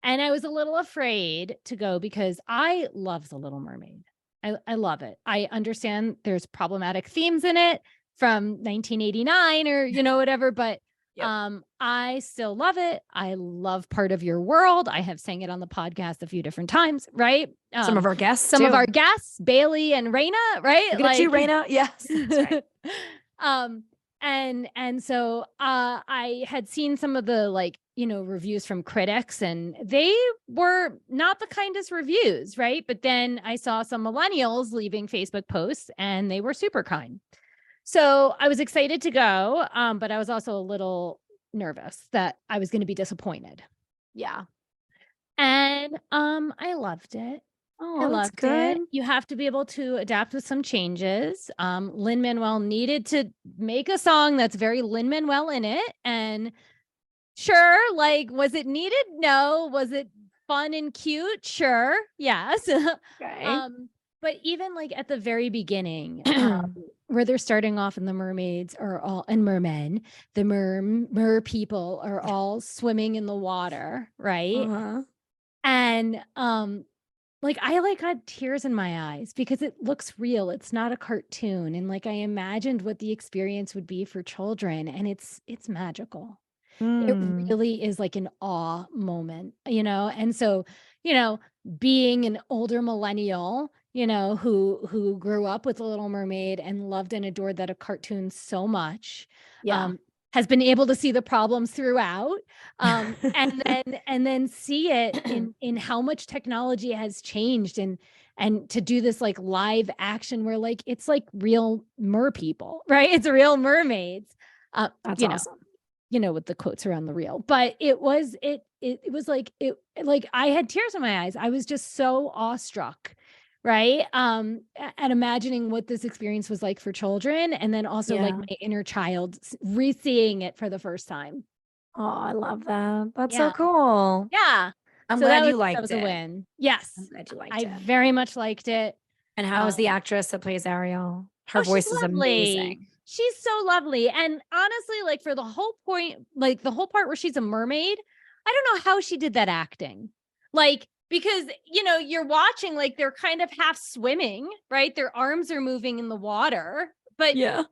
S2: And I was a little afraid to go because I love The Little Mermaid. I love it. I understand there's problematic themes in it from 1989 or, whatever, but I still love it. I love Part of Your World. I have sang it on the podcast a few different times, right?
S1: Some of our guests,
S2: Bailey and Raina, right?
S1: Look at you, Raina. Yes. That's right.
S2: And so I had seen some of the reviews from critics, and they were not the kindest reviews, right? But then I saw some millennials leaving Facebook posts and they were super kind. So I was excited to go, but I was also a little nervous that I was going to be disappointed.
S1: Yeah.
S2: And I loved it.
S1: Oh,
S2: I
S1: that's
S2: loved
S1: good.
S2: it. You have to be able to adapt with some changes. Lin-Manuel needed to make a song that's very Lin-Manuel in it. And sure, like, was it needed? No. Was it fun and cute? Sure. Yes.
S1: Okay.
S2: But even like at the very beginning, where they're starting off and the mermaids are all and mermen, the mer people are all swimming in the water, right?
S1: Uh-huh.
S2: And like I like had tears in my eyes because it looks real. It's not a cartoon. And like I imagined what the experience would be for children, and it's magical. It really is like an awe moment, you know? And so, you know, being an older millennial, you know, who grew up with The Little Mermaid and loved and adored that a cartoon so much,
S1: Yeah.
S2: has been able to see the problems throughout, and then see it in how much technology has changed, and to do this like live action where like it's like real mer people, right? It's real mermaids.
S1: That's
S2: You know,
S1: awesome.
S2: you know, with the quotes around the reel, but it was like like I had tears in my eyes. I was just so awestruck, right? And imagining what this experience was like for children, and then also like
S1: Yeah.
S2: my inner child re-seeing it for the first time.
S1: Oh, I love that. That's so
S2: Yeah.
S1: cool.
S2: Yeah.
S1: I'm
S2: So
S1: glad
S2: that
S1: you liked
S2: was a
S1: it.
S2: win. Yes.
S1: I'm glad you liked
S2: I
S1: it.
S2: very much liked it.
S1: And how is the actress that plays Ariel? Her
S2: Oh, she's
S1: voice is
S2: lovely.
S1: amazing.
S2: She's so lovely. And honestly, like for the whole point, like the whole part where she's a mermaid, I don't know how she did that acting. Like, because, you know, you're watching, like they're kind of half swimming, right? Their arms are moving in the water, but
S1: Yeah.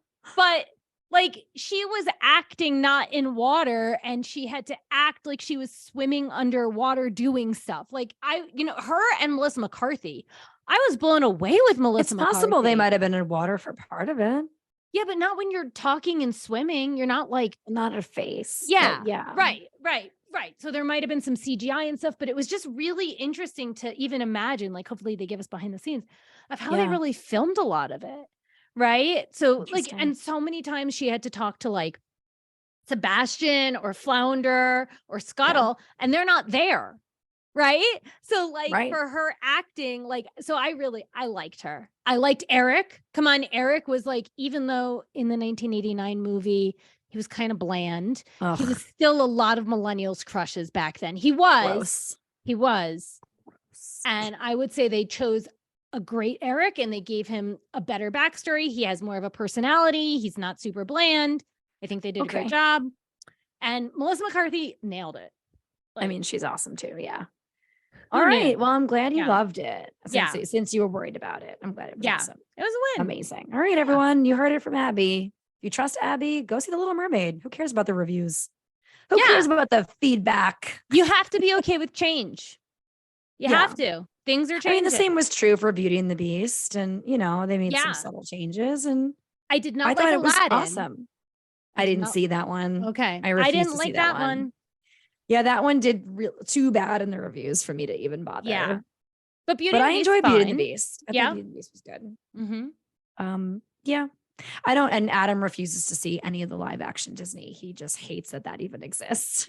S2: like she was acting not in water, and she had to act like she was swimming underwater doing stuff. Like you know, her and Melissa McCarthy. I was blown away with Melissa
S1: It's possible they
S2: McCarthy.
S1: might have been in water for part of it.
S2: Yeah, but not when you're talking and swimming. You're not like,
S1: Not a face.
S2: yeah,
S1: Yeah.
S2: right. So there might have been some CGI and stuff, but it was just really interesting to even imagine, like, hopefully they give us behind the scenes of how they
S1: Yeah.
S2: really filmed a lot of it. Right. So like,
S1: Interesting.
S2: and so many times she had to talk to like Sebastian or Flounder or Scuttle, and they're not there. Right. So like
S1: Right.
S2: for her acting, like, so I liked her. I liked Eric. Come on. Eric was like, even though in the 1989 movie, he was kind of bland,
S1: Ugh,
S2: he was still a lot of millennials crushes back then. He was.
S1: gross.
S2: And I would say they chose a great Eric and they gave him a better backstory. He has more of a personality. He's not super bland. I think they did a great job. And Melissa McCarthy nailed it.
S1: I mean, she's awesome too. Yeah.
S2: Who
S1: All right.
S2: knew?
S1: Well, I'm glad you
S2: Yeah.
S1: loved it.
S2: Yeah.
S1: Since you were worried about it. I'm glad it was awesome.
S2: It was a win.
S1: Amazing. All right, everyone. You heard it from Abby. If you trust Abby, go see The Little Mermaid. Who cares about the reviews? Who cares about the feedback?
S2: You have to be okay with change. You have to. Things are changing.
S1: I mean, the same was true for Beauty and the Beast. And, you know, they made some subtle changes. And
S2: I did not
S1: I
S2: like
S1: thought it
S2: Aladdin.
S1: was awesome. I didn't see that one.
S2: Okay.
S1: I
S2: didn't like that one.
S1: Yeah, that one did too bad in the reviews for me to even bother.
S2: Yeah. But
S1: I enjoyed Beauty and the Beast. I think Beauty and the Beast was good.
S2: Mm-hmm.
S1: Yeah. I don't, and Adam refuses to see any of the live action Disney. He just hates that even exists.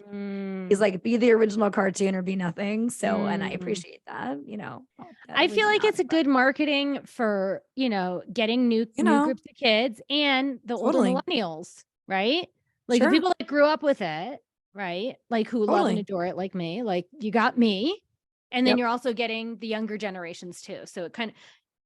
S1: He's like, be the original cartoon or be nothing. So, and I appreciate that, you know.
S2: I feel like it's a good marketing for, you know, getting new groups of kids and the older millennials, right? Like the people that grew up with it, right? Like who love and adore it like me. Like you got me. And then you're also getting the younger generations too. So it kind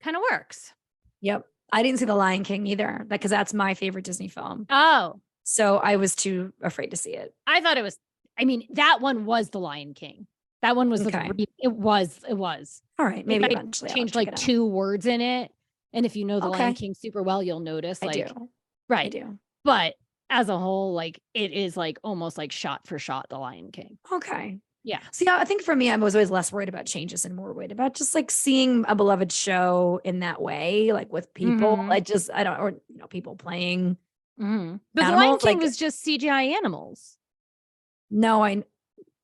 S2: of works.
S1: Yep. I didn't see The Lion King either, because that's my favorite Disney film.
S2: Oh.
S1: So I was too afraid to see it.
S2: I thought it was, I mean, that one was The Lion King. That one was, it was.
S1: All right. Maybe eventually
S2: changed like 2 words in it. And if you know The Lion King super well, you'll notice. Like,
S1: I do.
S2: Right.
S1: I do.
S2: But as a whole, like it is like almost like shot for shot The Lion King.
S1: Okay.
S2: Yeah.
S1: See, I think for me, I was always less worried about changes and more worried about just like seeing a beloved show in that way, like with people. I don't, or, you know, people playing.
S2: But The Lion King was just CGI animals.
S1: No,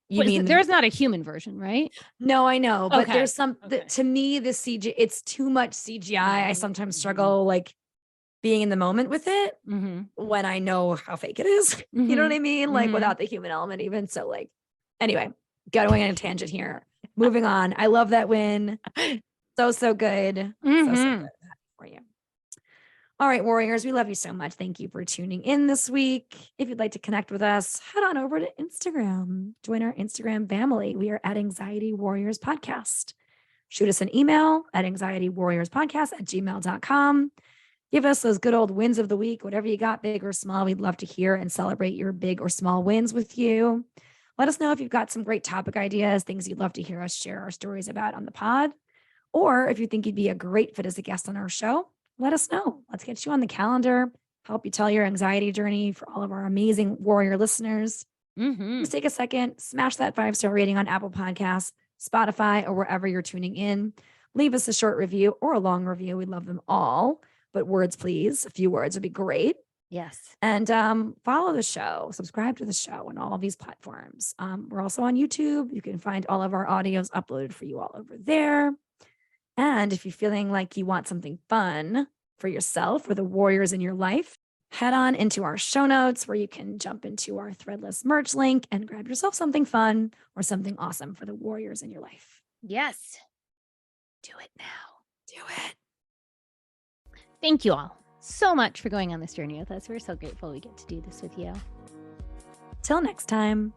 S2: there's not a human version, right?
S1: No, I know, but there's some, to me, the CGI, it's too much CGI. I sometimes struggle like being in the moment with it when I know how fake it is. You know what I mean? Like without the human element even. So like, anyway, going on a tangent here. Moving on. I love that win. So good. So good for you. All right, warriors, we love you so much. Thank you for tuning in this week. If you'd like to connect with us, head on over to Instagram. Join our Instagram family. We are at Anxiety Warriors Podcast. Shoot us an email at anxietywarriorspodcast@gmail.com. Give us those good old wins of the week, whatever you got, big or small. We'd love to hear and celebrate your big or small wins with you. Let us know if you've got some great topic ideas, things you'd love to hear us share our stories about on the pod. Or if you think you'd be a great fit as a guest on our show, let us know. Let's get you on the calendar, help you tell your anxiety journey for all of our amazing warrior listeners. Just take a second, smash that 5-star rating on Apple Podcasts, Spotify, or wherever you're tuning in. Leave us a short review or a long review. We love them all, but words, please. A few words would be great.
S2: Yes.
S1: And follow the show, subscribe to the show on all of these platforms. We're also on YouTube. You can find all of our audios uploaded for you all over there. And if you're feeling like you want something fun for yourself or the warriors in your life, head on into our show notes where you can jump into our Threadless merch link and grab yourself something fun or something awesome for the warriors in your life.
S2: Yes.
S1: Do it now. Do it.
S2: Thank you all so much for going on this journey with us. We're so grateful we get to do this with you.
S1: Till next time.